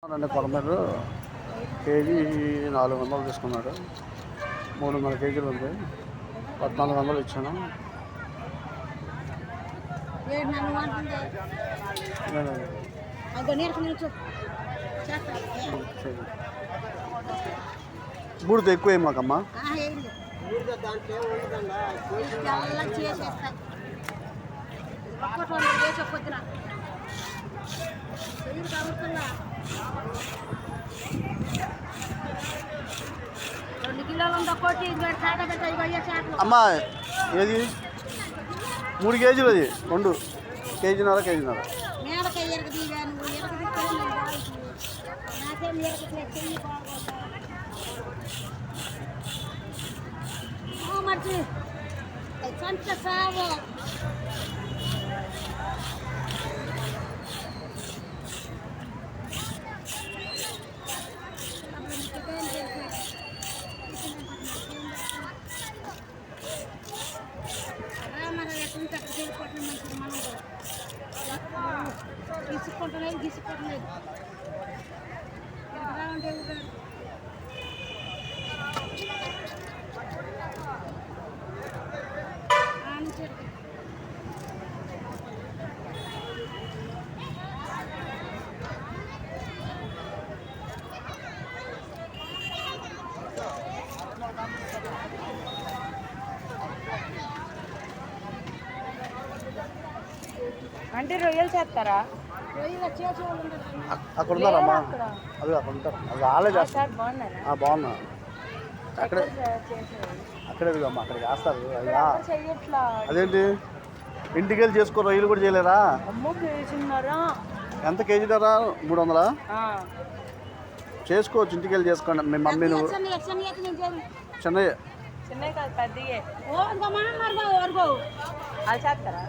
కొరమేరు KG 400 తీసుకున్నాడు. 300 కేజీలు ఉంది. 1400 ఇచ్చాను. బూడిద ఎక్కువ మాకమ్మా. అమ్మా ఏది 3 కేజీలు, అది 2 కేజీన్నర. గీసుకుంటలేదు అంటే రొయ్యలు చేస్తారా? అక్కడ ఉన్నారమ్మా, అది అక్కడ ఉంటారు. అది వాళ్ళే చేస్తారు. బాగున్నా అక్కడే అక్కడేమ్మా, అక్కడికి వేస్తారు. అదేంటి ఇంటికి వెళ్ళి చేసుకో, రొయ్యలు కూడా చేయలేరా? ఎంత కేజీలరా? 300 చేసుకోవచ్చు. ఇంటికి వెళ్ళి చేసుకోండి. మీ మమ్మీ నువ్వు చెన్నయ్య చేస్తారా?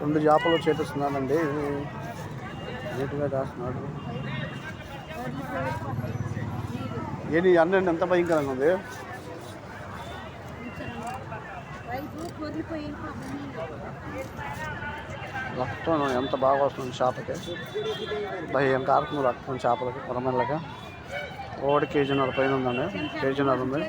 2 చేపలు చేపిస్తున్నానండి. నీట్గా చేస్తున్నాడు. ఏది అన్నండి ఎంత భయంకరంగా ఉంది. రక్తం ఎంత బాగా వస్తుంది చేపకి. భయంకరం రక్తం చేపలకి. కొరమేళ్ళగా 1 కేజీన్నర పైన ఉందండి. కేజీన్నర ఉంది.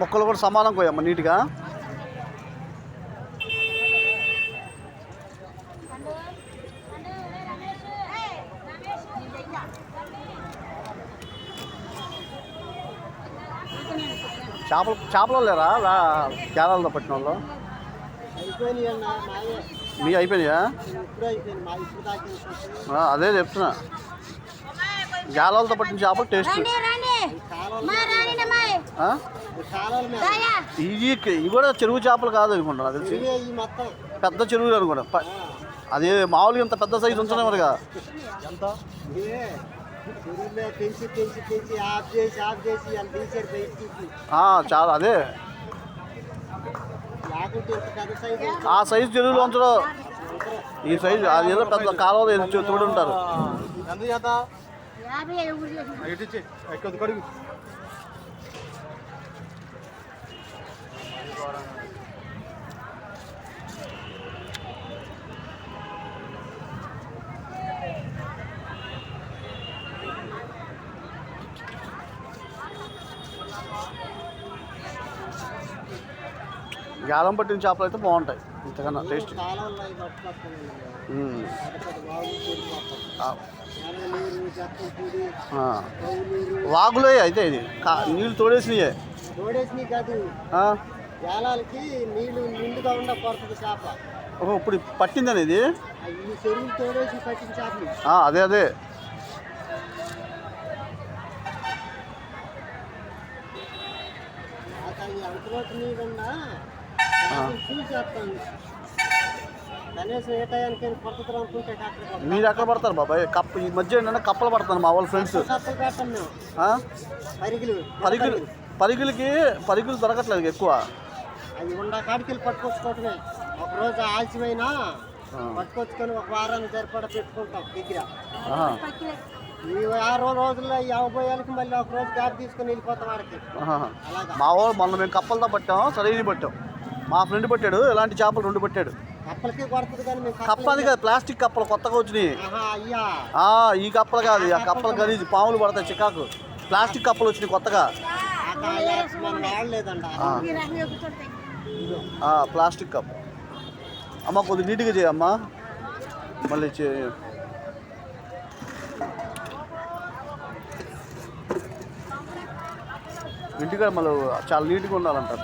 మొక్కలు కూడా సమానం కోయమ్మ నీట్గా. చేపలు లేరా కేరళలో పట్టిన వాళ్ళు మీ అయిపోయినాయా? అదే చెప్తున్నా, జాలాలతో పట్టిన చేపలు టేస్ట్. ఇవి కూడా చెరువు చేపలు కాదు అనుకుంటా నాకు తెలిసి, పెద్ద చెరువులు అనుకుంటా. అది మామూలుగా ఇంత పెద్ద సైజు ఉంటున్నాయి మరిగా. చాలా అదే ఆ సైజు చెరువులు ఉంచడం, ఈ సైజు అది ఏదో పెద్ద కాలంలో తోడు ఉంటారు. గాలం పట్టిన చేపలు అయితే బాగుంటాయి, ఇంతకన్నా టేస్ట్. వాగులో అయితే ఇది నీళ్ళు తోడేసినాయే. ఇప్పుడు పట్టిందని ఇది. అదే అదే మీరు ఎక్కడ పడతారు బాబాయ్? ఈ మధ్య ఏంటంటే కప్పలు పడతాను మా వాళ్ళ ఫ్రెండ్స్. పరిగిలు దొరకట్లేదు ఎక్కువ. అవి ఉండ కాడికి పట్టుకొచ్చుకోవటమే. ఒకరోజు ఆలస్యమైనా పట్టుకొచ్చుకొని ఒక వారానికి సరిపడా పెట్టుకుంటాం దగ్గర. ఈ 6 రోజుల్లో 50 ఏళ్ళకి మళ్ళీ ఒక రోజు గ్యాప్ తీసుకొని వెళ్ళిపోతాం వాడికి. మా వాళ్ళు మొన్న మేము కప్పలతో పట్టాం, సరైన పట్టాం. మా ఫ్రెండ్ పట్టాడు, ఇలాంటి చేపలు 2 పట్టాడు. కప్పలకి కొడుతుంది కానీ కప్పది కాదు, ప్లాస్టిక్ కప్పలు కొత్తగా వచ్చినాయి. ఈ కప్పలు కాదు, ఆ కప్పలు గలీజు, పాములు పడతాయి చికాకు. ప్లాస్టిక్ కప్పలు వచ్చినాయి కొత్తగా. ప్లాస్టిక్ కప్ అమ్మ, కొద్దిగా నీట్గా చేయమ్మా. మళ్ళీ ఇంటికాడ మళ్ళీ చాలా నీట్గా ఉండాలంటారు.